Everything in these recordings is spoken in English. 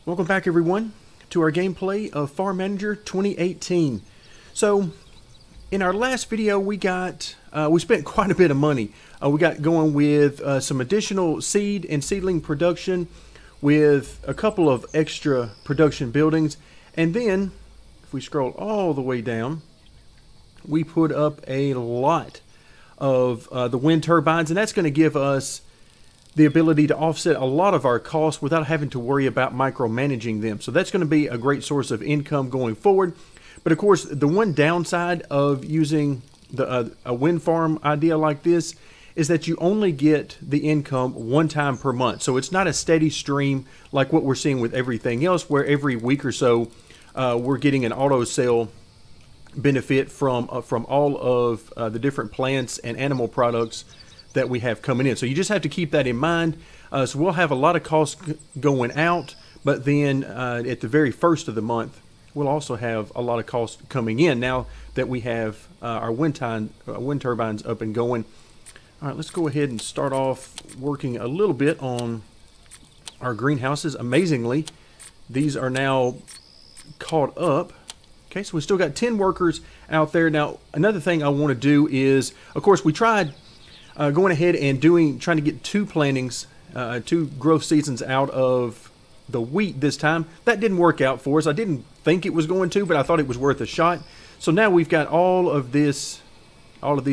Welcome back everyone to our gameplay of Farm Manager 2018. So in our last video we spent quite a bit of money. We got going with some additional seed and seedling production with a couple of extra production buildings, and then if we scroll all the way down we put up a lot of the wind turbines, and that's going to give us the ability to offset a lot of our costs without having to worry about micromanaging them. So that's going to be a great source of income going forward. But of course, the one downside of using a wind farm idea like this is that you only get the income one time per month. So it's not a steady stream like what we're seeing with everything else, where every week or so we're getting an auto sale benefit from all of the different plants and animal products that we have coming in. So you just have to keep that in mind. So we'll have a lot of costs going out, but then at the very first of the month we'll also have a lot of costs coming in now that we have our wind turbines up and going. All right, let's go ahead and start off working a little bit on our greenhouses. Amazingly, these are now caught up. Okay, so we still got 10 workers out there. Now another thing I want to do is, of course, we tried going ahead and trying to get two growth seasons out of the wheat this time. That didn't work out for us. I didn't think it was going to, but I thought it was worth a shot. So now we've got all of these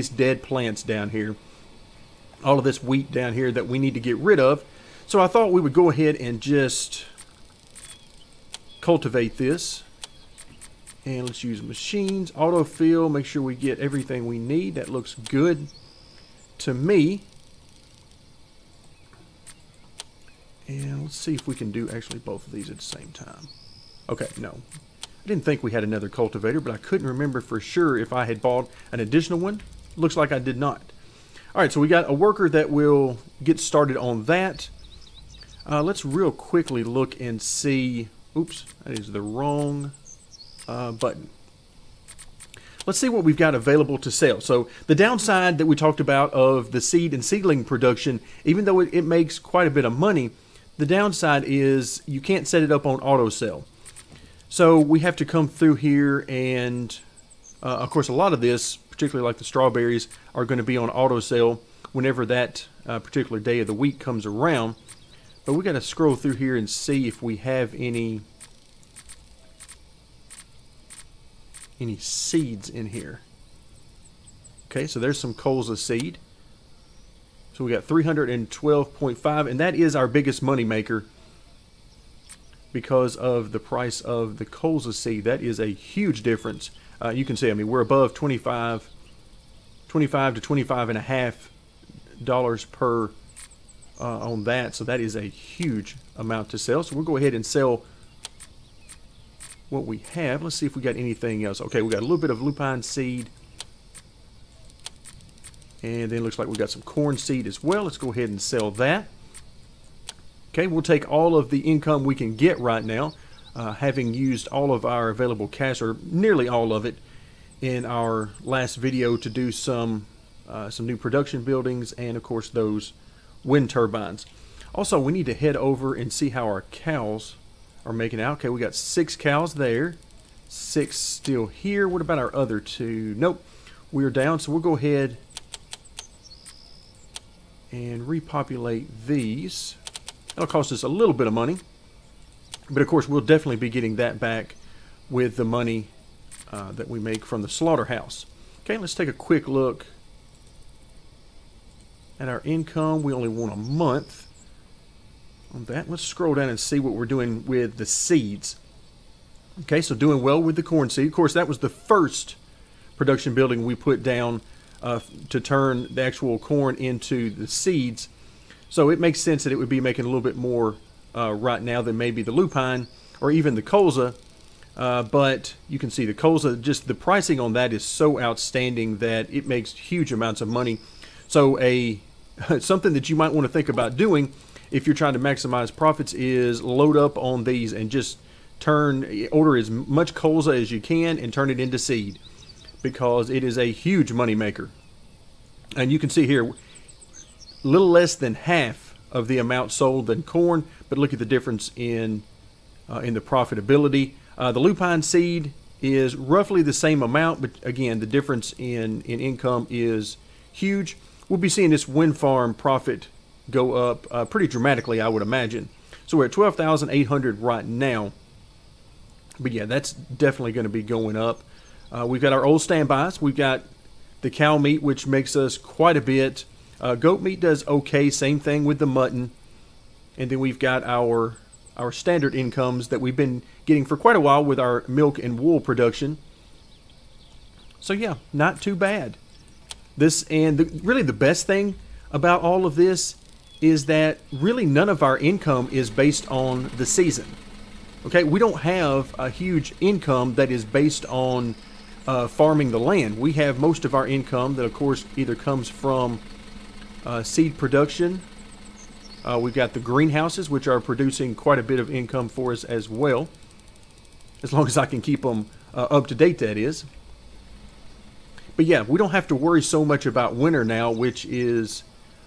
dead plants down here, all of this wheat down here that we need to get rid of. So I thought we would go ahead and just cultivate this. And let's use machines, autofill, make sure we get everything we need. That looks good to me. And let's see if we can do actually both of these at the same time. Okay, no. I didn't think we had another cultivator, but I couldn't remember for sure if I had bought an additional one. Looks like I did not. Alright, so we got a worker that will get started on that. Let's real quickly look and see. Oops, that is the wrong button. Let's see what we've got available to sell. So the downside that we talked about of the seed and seedling production, even though it makes quite a bit of money, the downside is you can't set it up on auto sell. So we have to come through here and of course a lot of this, particularly like the strawberries, are going to be on auto sale whenever that particular day of the week comes around. But we got to scroll through here and see if we have any seeds in here. Okay, so there's some colza seed. So we got 312.5, and that is our biggest money maker because of the price of the colza seed. That is a huge difference. You can see, I mean, we're above 25 to 25.5 dollars per on that. So that is a huge amount to sell. So we'll go ahead and sell what we have. Let's see if we got anything else. Okay, we got a little bit of lupine seed, and then it looks like we got some corn seed as well. Let's go ahead and sell that. Okay, we'll take all of the income we can get right now, having used all of our available cash, or nearly all of it, in our last video to do some new production buildings and of course those wind turbines. Also, we need to head over and see how our cows are making out. Okay, we got 6 cows there, 6 still here. What about our other 2? Nope, we're down. So we'll go ahead and repopulate these. That'll cost us a little bit of money, but of course we'll definitely be getting that back with the money that we make from the slaughterhouse. Okay, let's take a quick look at our income. We only want a month on that. Let's scroll down and see what we're doing with the seeds. Okay, so doing well with the corn seed. Of course, that was the first production building we put down to turn the actual corn into the seeds. So it makes sense that it would be making a little bit more right now than maybe the lupine or even the colza. But you can see the colza, just the pricing on that is so outstanding that it makes huge amounts of money. So something that you might want to think about doing if you're trying to maximize profits is load up on these and just order as much colza as you can and turn it into seed, because it is a huge money maker. And you can see here, little less than half of the amount sold than corn, but look at the difference in in the profitability. The lupine seed is roughly the same amount, but again, the difference in income is huge. We'll be seeing this wind farm profit go up pretty dramatically, I would imagine. So we're at 12,800 right now. But yeah, that's definitely going to be going up. We've got our old standbys. We've got the cow meat, which makes us quite a bit. Goat meat does okay. Same thing with the mutton. And then we've got our standard incomes that we've been getting for quite a while with our milk and wool production. So yeah, not too bad. Really the best thing about all of this is that really none of our income is based on the season. Okay, we don't have a huge income that is based on farming the land. We have most of our income that, of course, either comes from seed production. We've got the greenhouses, which are producing quite a bit of income for us as well, as long as I can keep them up to date, that is. But yeah, we don't have to worry so much about winter now, which is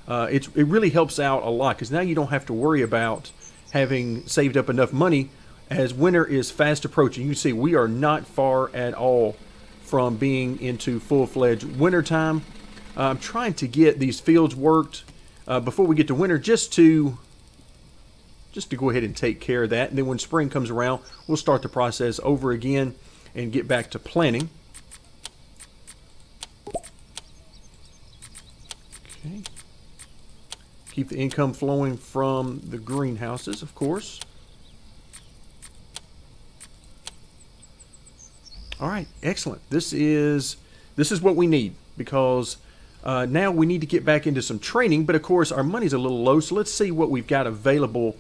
it really helps out a lot, because now you don't have to worry about having saved up enough money as winter is fast approaching. You can see we are not far at all from being into full-fledged winter time. I'm trying to get these fields worked before we get to winter, just to go ahead and take care of that. And then when spring comes around, we'll start the process over again and get back to planting. Okay. Keep the income flowing from the greenhouses, of course. All right, excellent. This is what we need, because now we need to get back into some training, but of course our money's a little low, so let's see what we've got available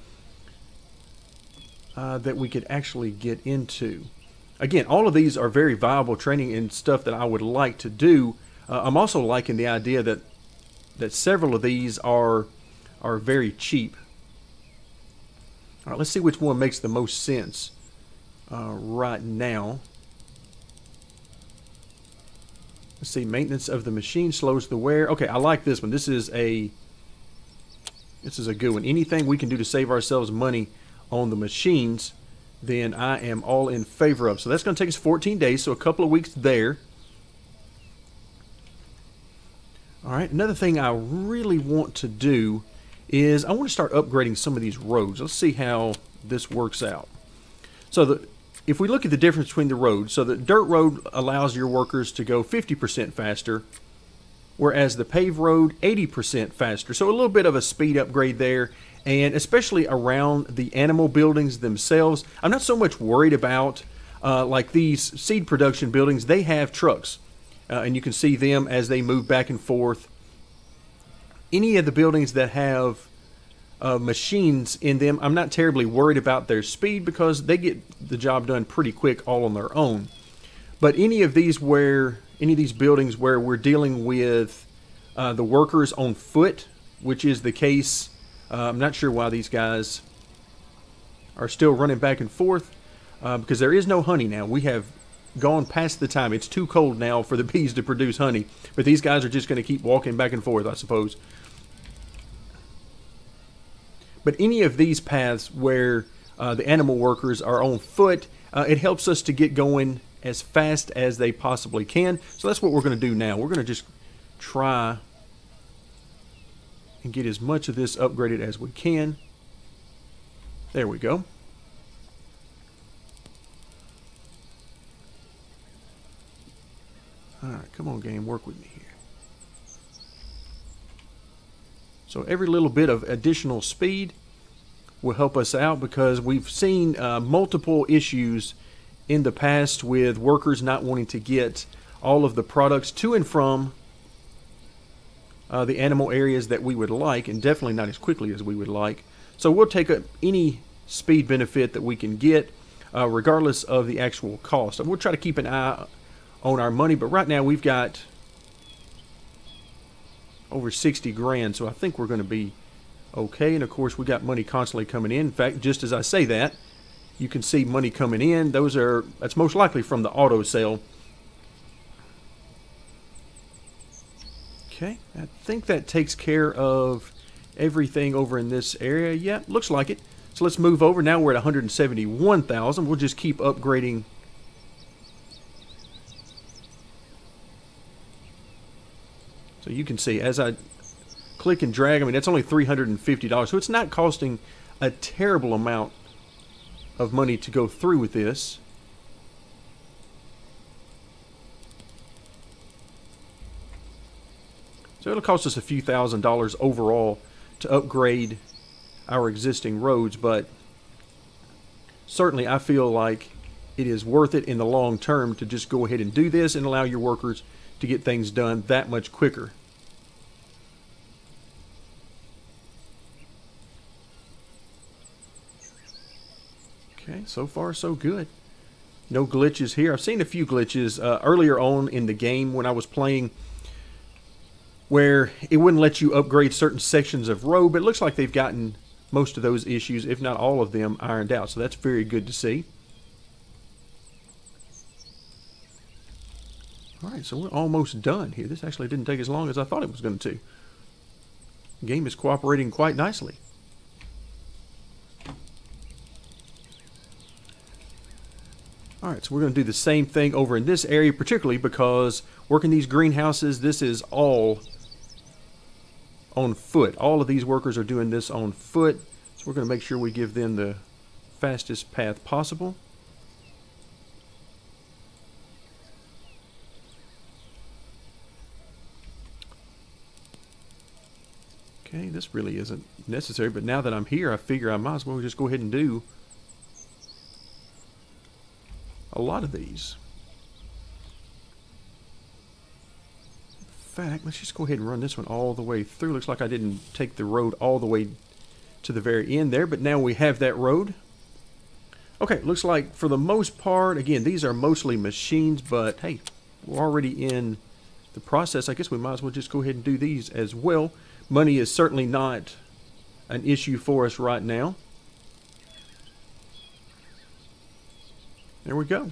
that we could actually get into. Again, all of these are very viable training and stuff that I would like to do. I'm also liking the idea that several of these are very cheap. All right, let's see which one makes the most sense right now. Let's see, maintenance of the machine slows the wear. Okay, I like this one. This is a good one. Anything we can do to save ourselves money on the machines, then I am all in favor of. So that's going to take us 14 days, so a couple of weeks there. All right, another thing I really want to do is I want to start upgrading some of these roads. Let's see how this works out. So if we look at the difference between the roads, so the dirt road allows your workers to go 50% faster, whereas the paved road 80% faster. So a little bit of a speed upgrade there, and especially around the animal buildings themselves. I'm not so much worried about like these seed production buildings. They have trucks, and you can see them as they move back and forth. Any of the buildings that have machines in them, I'm not terribly worried about their speed, because they get the job done pretty quick all on their own. But any of these buildings where we're dealing with the workers on foot, which is the case, I'm not sure why these guys are still running back and forth, because there is no honey now. We have gone past the time. It's too cold now for the bees to produce honey, but these guys are just going to keep walking back and forth, I suppose. But any of these paths where the animal workers are on foot, it helps us to get going as fast as they possibly can. So that's what we're going to do now. We're going to just try and get as much of this upgraded as we can. There we go. All right, come on, game, work with me here. So every little bit of additional speed will help us out, because we've seen multiple issues in the past with workers not wanting to get all of the products to and from the animal areas that we would like, and definitely not as quickly as we would like. So we'll take any speed benefit that we can get, regardless of the actual cost. And we'll try to keep an eye on our money, but right now we've got over 60 grand, so I think we're going to be okay. And of course we got money constantly coming in. In fact, just as I say that, you can see money coming in. That's most likely from the auto sale. Okay, I think that takes care of everything over in this area. Yeah, looks like it. So So let's move over. Now we're at 171,000. We'll just keep upgrading. So you can see as I click and drag, I mean, that's only $350. So it's not costing a terrible amount of money to go through with this. So it'll cost us a few $1,000s overall to upgrade our existing roads, but certainly I feel like it is worth it in the long term to just go ahead and do this and allow your workers to get things done that much quicker. Okay, so far so good. No glitches here. I've seen a few glitches earlier on in the game when I was playing, where it wouldn't let you upgrade certain sections of road, but it looks like they've gotten most of those issues, if not all of them, ironed out. So that's very good to see. Alright, so we're almost done here. This actually didn't take as long as I thought it was going to. The game is cooperating quite nicely. Alright, so we're going to do the same thing over in this area, particularly because working these greenhouses, this is all on foot. All of these workers are doing this on foot, so we're going to make sure we give them the fastest path possible. Okay, this really isn't necessary, but now that I'm here, I figure I might as well just go ahead and do a lot of these. In fact, let's just go ahead and run this one all the way through. Looks like I didn't take the road all the way to the very end there, but now we have that road. Okay, looks like for the most part, again, these are mostly machines, but hey, we're already in the process. I guess we might as well just go ahead and do these as well. Money is certainly not an issue for us right now. There we go.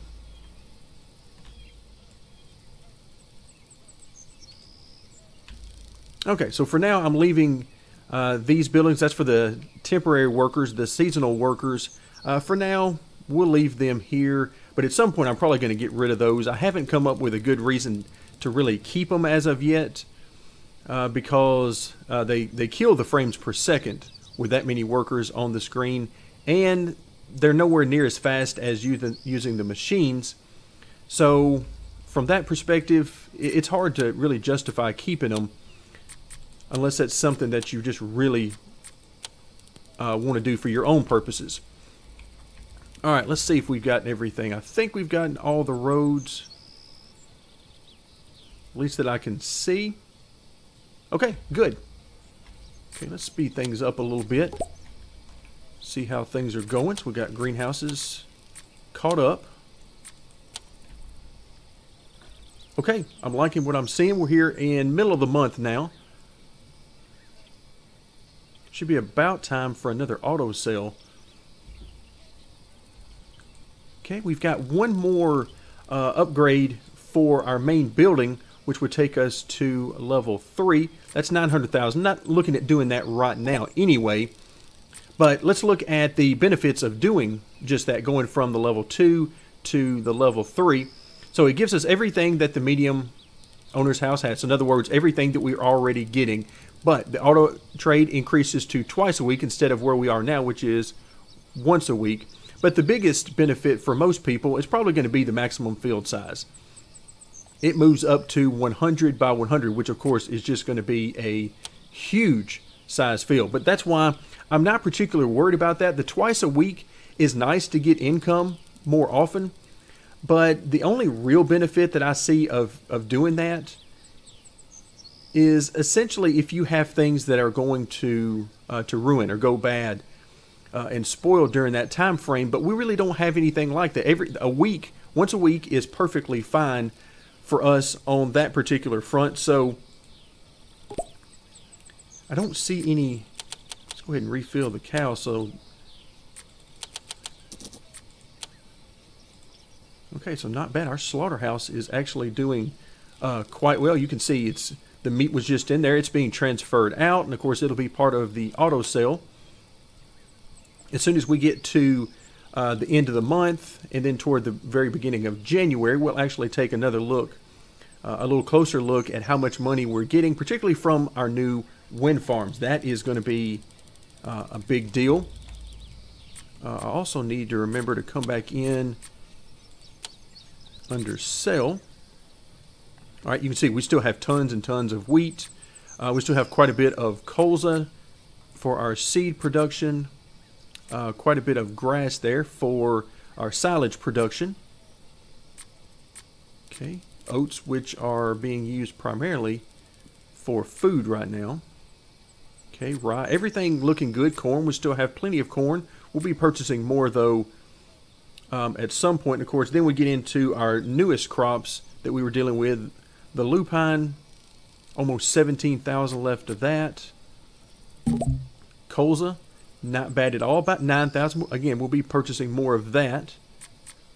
Okay, so for now I'm leaving these buildings. That's for the temporary workers, the seasonal workers. For now, we'll leave them here, but at some point I'm probably going to get rid of those. I haven't come up with a good reason to really keep them as of yet, because they kill the frames per second with that many workers on the screen, and they're nowhere near as fast as using the machines. So from that perspective, it's hard to really justify keeping them unless that's something that you just really want to do for your own purposes. Alright, let's see if we've gotten everything. I think we've gotten all the roads, at least that I can see. Okay, good. Okay, let's speed things up a little bit. See how things are going. So we got greenhouses caught up. Okay, I'm liking what I'm seeing. We're here in middle of the month now. Should be about time for another auto sale. Okay, we've got one more upgrade for our main building, which would take us to level 3. That's 900,000. Not looking at doing that right now anyway. But let's look at the benefits of doing just that, going from the level 2 to the level 3. So it gives us everything that the medium owner's house has. So in other words, everything that we're already getting. But the auto trade increases to twice a week instead of where we are now, which is once a week. But the biggest benefit for most people is probably going to be the maximum field size. It moves up to 100 by 100, which of course is just going to be a huge size field. But that's why I'm not particularly worried about that. The twice a week is nice to get income more often. But the only real benefit that I see of doing that is essentially if you have things that are going to ruin or go bad and spoil during that time frame. But we really don't have anything like that. Once a week is perfectly fine for us on that particular front. So I don't see any. Let's go ahead and refill the cow. So okay, so not bad. Our slaughterhouse is actually doing quite well. You can see the meat was just in there. It's being transferred out, and of course it'll be part of the auto sale. As soon as we get to the end of the month and then toward the very beginning of January, we'll actually take another look, a little closer look at how much money we're getting, particularly from our new wind farms. That is going to be a big deal. I also need to remember to come back in under sell. All right, you can see we still have tons and tons of wheat. We still have quite a bit of colza for our seed production. Quite a bit of grass there for our silage production. Okay, oats, which are being used primarily for food right now. Okay, rye, everything looking good. Corn, we still have plenty of corn. We'll be purchasing more though at some point. Of course, then we get into our newest crops that we were dealing with. The lupine, almost 17,000 left of that. Colza, not bad at all, about 9,000. Again, we'll be purchasing more of that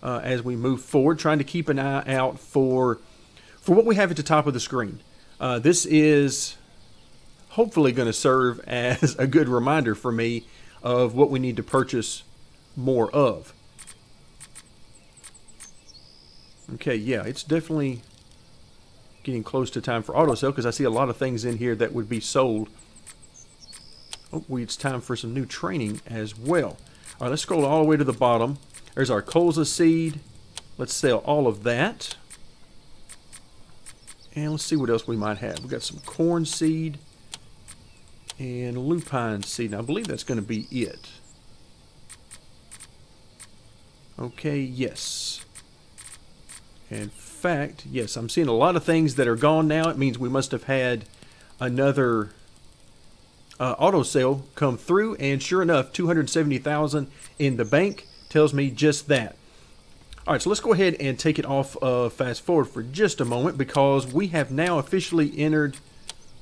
as we move forward, trying to keep an eye out for what we have at the top of the screen. This is hopefully going to serve as a good reminder for me of what we need to purchase more of. Okay, yeah, it's definitely getting close to time for auto sale because I see a lot of things in here that would be sold. Oh, it's time for some new training as well. All right, let's scroll all the way to the bottom. There's our colza seed. Let's sell all of that. And let's see what else we might have. We've got some corn seed and lupine seed. Now, I believe that's going to be it. Okay, yes. In fact, yes, I'm seeing a lot of things that are gone now. It means we must have had another auto sale come through, and sure enough, 270,000 in the bank tells me just that. All right, so let's go ahead and take it off fast forward for just a moment because we have now officially entered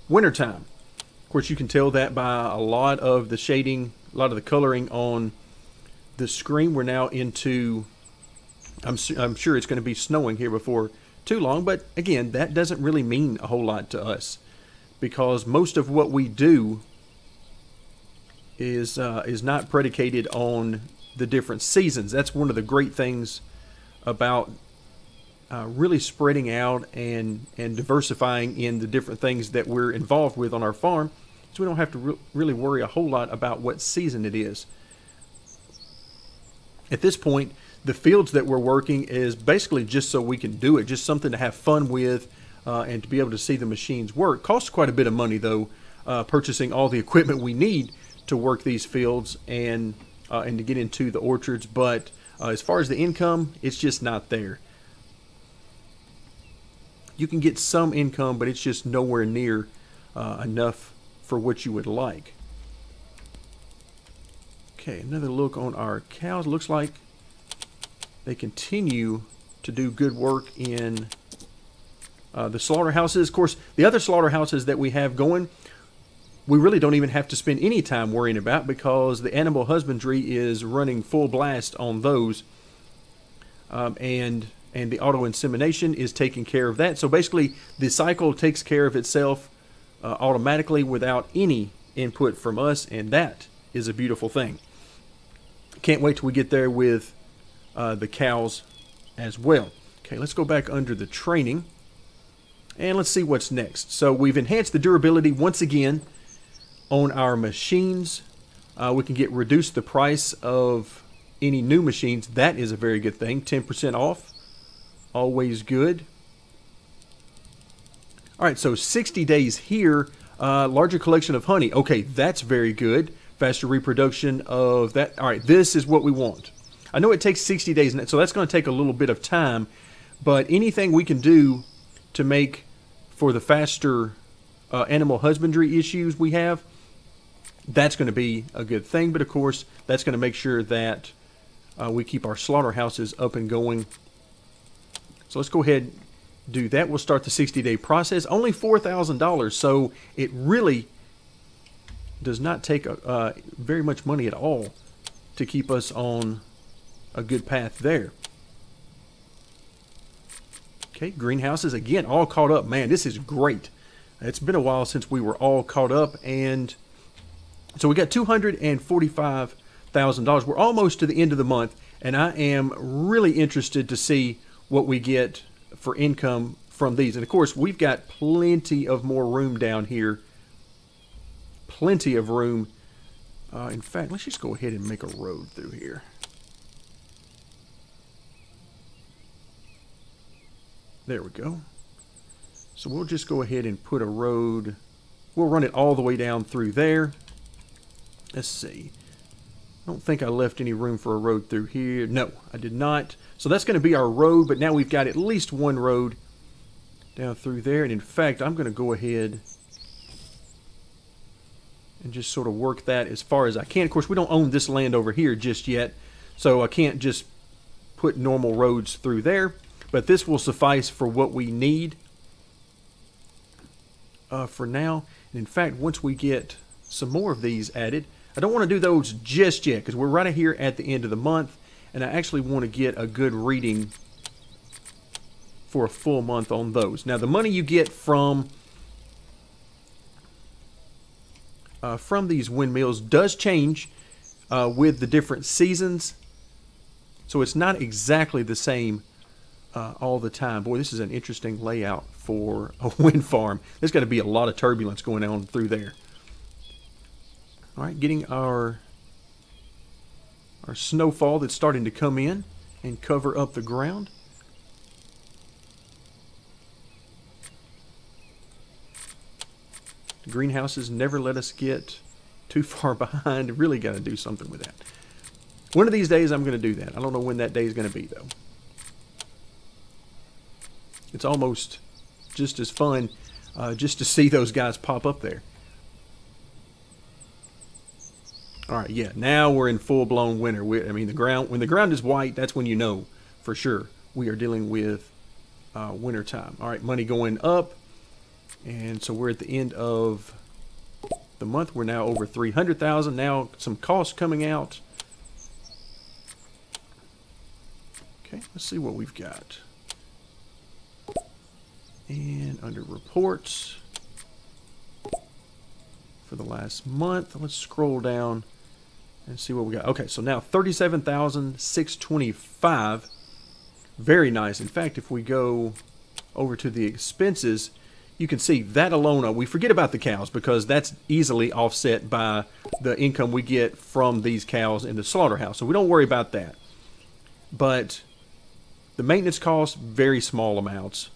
wintertime. Of course, you can tell that by a lot of the shading, a lot of the coloring on the screen. We're now into, I'm sure it's going to be snowing here before too long, but again, that doesn't really mean a whole lot to us because most of what we do is not predicated on the different seasons. That's one of the great things about really spreading out and diversifying in the different things that we're involved with on our farm, so we don't have to really worry a whole lot about what season it is. At this point, the fields that we're working is basically just so we can do it, just something to have fun with and to be able to see the machines work. Costs quite a bit of money though, purchasing all the equipment we need to work these fields and to get into the orchards, but as far as the income, it's just not there. You can get some income, but it's just nowhere near enough for what you would like. Okay, another look on our cows. Looks like they continue to do good work in the slaughterhouses. Of course, the other slaughterhouses that we have going, we really don't even have to spend any time worrying about because the animal husbandry is running full blast on those. And the auto insemination is taking care of that. So basically, the cycle takes care of itself automatically without any input from us, and that is a beautiful thing. Can't wait till we get there with the cows as well. Okay, let's go back under the training, and let's see what's next. So we've enhanced the durability once again on our machines. We can get reduced the price of any new machines. That is a very good thing. 10% off. Always good. All right, so 60 days here. Larger collection of honey. Okay, that's very good. Faster reproduction of that. All right, this is what we want. I know it takes 60 days, so that's going to take a little bit of time, but anything we can do to make for the faster animal husbandry issues we have, that's going to be a good thing. But of course, that's going to make sure that we keep our slaughterhouses up and going. So let's go ahead and do that. We'll start the 60-day process. Only $4,000, so it really does not take very much money at all to keep us on a good path there. Okay, greenhouses again, all caught up. Man, this is great. It's been a while since we were all caught up, and so we got 245 $200,000. We're almost to the end of the month, and I am really interested to see what we get for income from these. And of course, we've got plenty of more room down here. Plenty of room. In fact, let's just go ahead and make a road through here. There we go. So we'll just go ahead and put a road. We'll run it all the way down through there. Let's see. I don't think I left any room for a road through here. No, I did not. So that's going to be our road, but now we've got at least one road down through there. And in fact, I'm going to go ahead and just sort of work that as far as I can. Of course, we don't own this land over here just yet, so I can't just put normal roads through there. But this will suffice for what we need for now. And in fact, once we get some more of these added, I don't want to do those just yet because we're right here at the end of the month, and I actually want to get a good reading for a full month on those. Now, the money you get from these windmills does change with the different seasons, so it's not exactly the same all the time. Boy, this is an interesting layout for a wind farm. There's got to be a lot of turbulence going on through there. All right, getting our snowfall that's starting to come in and cover up the ground. The greenhouses never let us get too far behind. Really got to do something with that. One of these days I'm going to do that. I don't know when that day is going to be, though. It's almost just as fun just to see those guys pop up there. All right, yeah, now we're in full-blown winter. I mean, when the ground is white, that's when you know for sure we are dealing with winter time. All right, money going up, and so we're at the end of the month. We're now over 300,000. Now some costs coming out. Okay, let's see what we've got. And under reports for the last month, let's scroll down and see what we got. Okay, so now 37,625. Very nice. In fact, if we go over to the expenses, you can see that alone, we forget about the cows because that's easily offset by the income we get from these cows in the slaughterhouse. So we don't worry about that. But the maintenance costs, very small amounts.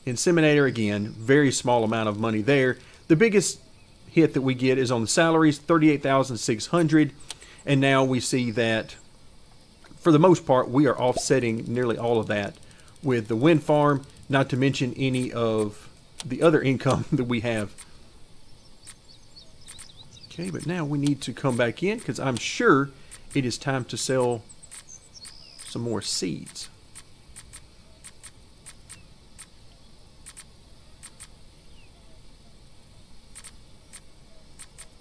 Inseminator, again, very small amount of money there. The biggest hit that we get is on the salaries, 38,600, and now we see that for the most part we are offsetting nearly all of that with the wind farm, not to mention any of the other income that we have. Okay, but now we need to come back in because I'm sure it is time to sell some more seeds.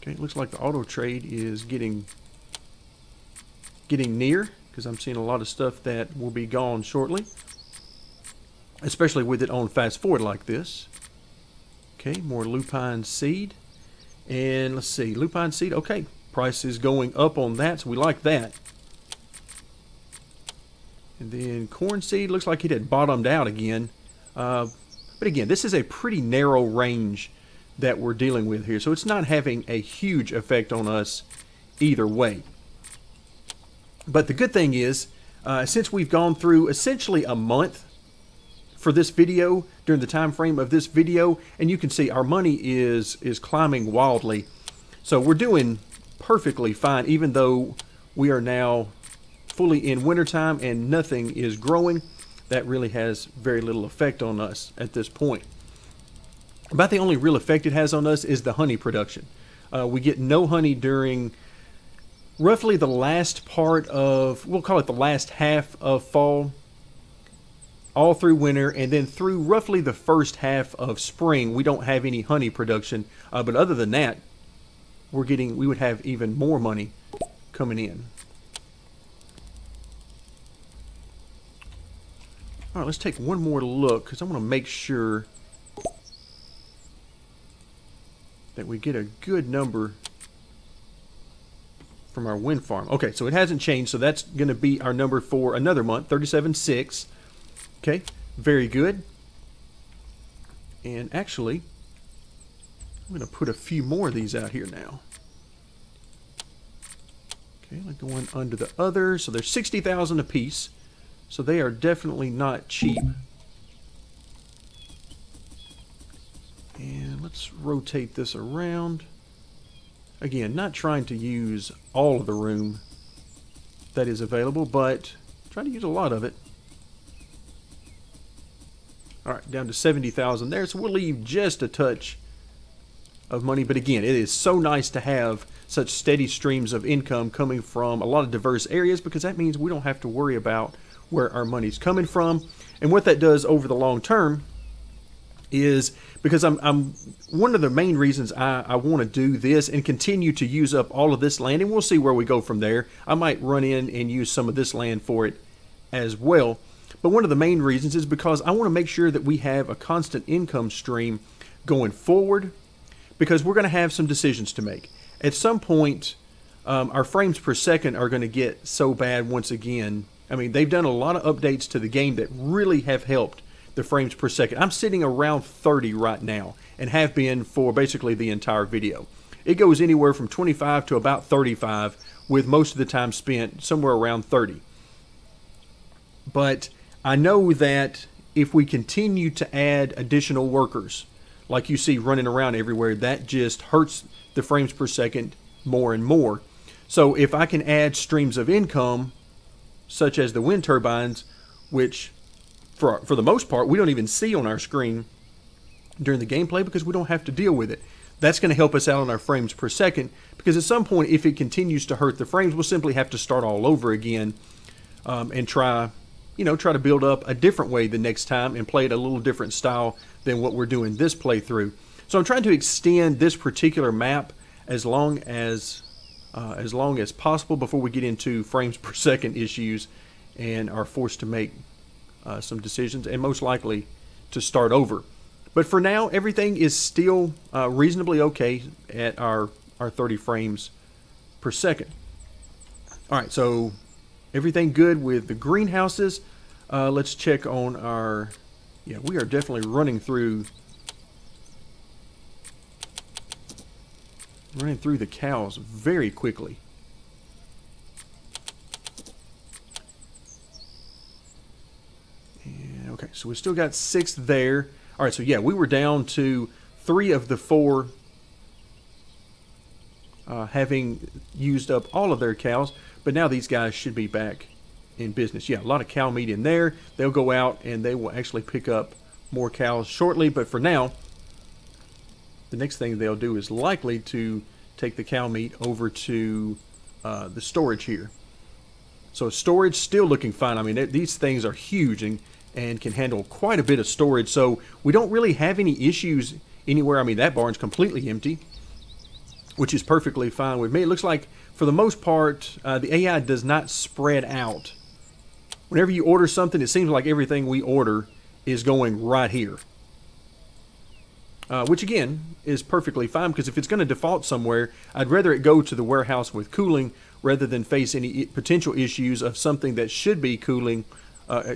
Okay, it looks like the auto trade is getting near because I'm seeing a lot of stuff that will be gone shortly, especially with it on fast forward like this. Okay, more lupine seed, and let's see, lupine seed. Okay, price is going up on that, so we like that. And then corn seed looks like it had bottomed out again, but again, this is a pretty narrow range that we're dealing with here, so it's not having a huge effect on us either way. But the good thing is, since we've gone through essentially a month for this video, during the time frame of this video, and you can see our money is climbing wildly, so we're doing perfectly fine, even though we are now fully in wintertime and nothing is growing. That really has very little effect on us at this point. About the only real effect it has on us is the honey production. We get no honey during roughly the last part of, we'll call it the last half of fall, all through winter, and then through roughly the first half of spring, we don't have any honey production. But other than that, we would have even more money coming in. All right, let's take one more look because I want to make sure that we get a good number from our wind farm. Okay, so it hasn't changed, so that's going to be our number for another month, 37.6. Okay, very good. And actually, I'm going to put a few more of these out here now. Okay, like the one under the other. So they're 60,000 a piece. So they are definitely not cheap. And let's rotate this around. Again, not trying to use all of the room that is available, but trying to use a lot of it. Alright, down to 70,000 there, so we'll leave just a touch of money. But again, it is so nice to have such steady streams of income coming from a lot of diverse areas, because that means we don't have to worry about where our money's coming from. And what that does over the long term is, because I'm one of the main reasons I want to do this and continue to use up all of this land, and we'll see where we go from there. I might run in and use some of this land for it as well. But one of the main reasons is because I want to make sure that we have a constant income stream going forward, because we're going to have some decisions to make. At some point, our frames per second are going to get so bad once again. I mean, they've done a lot of updates to the game that really have helped the frames per second. I'm sitting around 30 right now, and have been for basically the entire video. It goes anywhere from 25 to about 35, with most of the time spent somewhere around 30. But I know that if we continue to add additional workers, like you see running around everywhere, that just hurts the frames per second more and more. So if I can add streams of income, such as the wind turbines, which for the most part we don't even see on our screen during the gameplay because we don't have to deal with it, that's going to help us out on our frames per second. Because at some point, if it continues to hurt the frames, we'll simply have to start all over again, and try to build up a different way the next time and play it a little different style than what we're doing this playthrough. So I'm trying to extend this particular map as long as possible before we get into frames per second issues and are forced to make some decisions, and most likely to start over. But for now, everything is still reasonably okay at our 30 frames per second. Alright, so everything good with the greenhouses. Let's check on our... Yeah, we are definitely running through the cows very quickly. And okay, so we still got 6 there. All right, so yeah, we were down to 3 of the 4 having used up all of their cows, but now these guys should be back in business. Yeah, a lot of cow meat in there. They'll go out and they will actually pick up more cows shortly, but for now, the next thing they'll do is likely to take the cow meat over to the storage here. So storage still looking fine. I mean, these things are huge and can handle quite a bit of storage, so we don't really have any issues anywhere. I mean, that barn's completely empty, which is perfectly fine with me. It looks like, for the most part, the AI does not spread out. Whenever you order something, it seems like everything we order is going right here. Which, again, is perfectly fine, because if it's going to default somewhere, I'd rather it go to the warehouse with cooling rather than face any potential issues of something that should be cooling,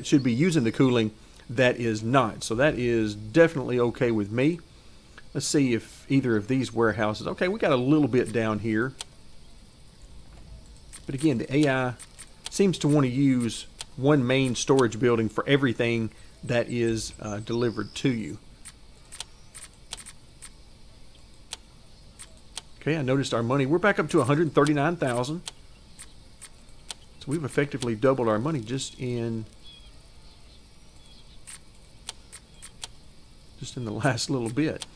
should be using the cooling, that is not. So that is definitely okay with me. Let's see if either of these warehouses... Okay, we got a little bit down here. But again, the AI seems to want to use one main storage building for everything that is delivered to you. Okay, I noticed our money. We're back up to 139,000. So we've effectively doubled our money just in the last little bit.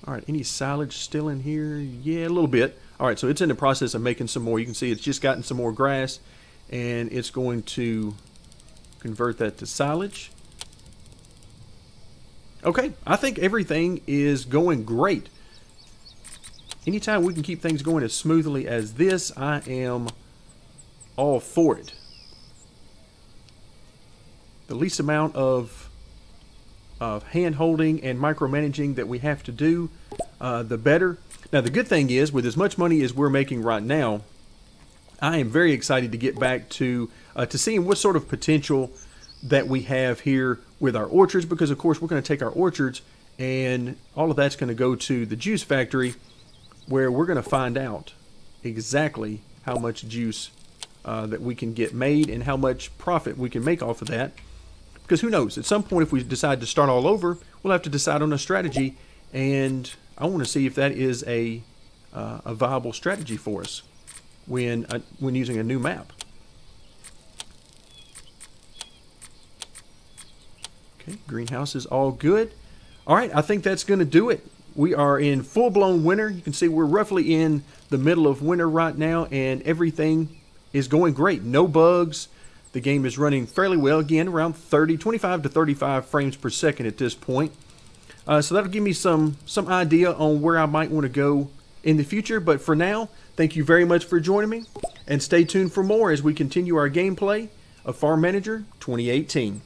Alright, any silage still in here? Yeah, a little bit. Alright, so it's in the process of making some more. You can see it's just gotten some more grass, and it's going to convert that to silage. Okay, I think everything is going great. Anytime we can keep things going as smoothly as this, I am all for it. The least amount of hand holding and micromanaging that we have to do, the better. Now the good thing is, with as much money as we're making right now, I am very excited to get back to seeing what sort of potential that we have here with our orchards, because of course we're going to take our orchards and all of that's going to go to the juice factory, where we're going to find out exactly how much juice that we can get made and how much profit we can make off of that. Because who knows, at some point if we decide to start all over, we'll have to decide on a strategy, and I want to see if that is a viable strategy for us when using a new map. Okay, greenhouse is all good. All right, I think that's going to do it. We are in full-blown winter. You can see we're roughly in the middle of winter right now, and everything is going great. No bugs. The game is running fairly well. Again, around 25 to 35 frames per second at this point. So that'll give me some idea on where I might want to go in the future. But for now, thank you very much for joining me, and stay tuned for more as we continue our gameplay of Farm Manager 2018.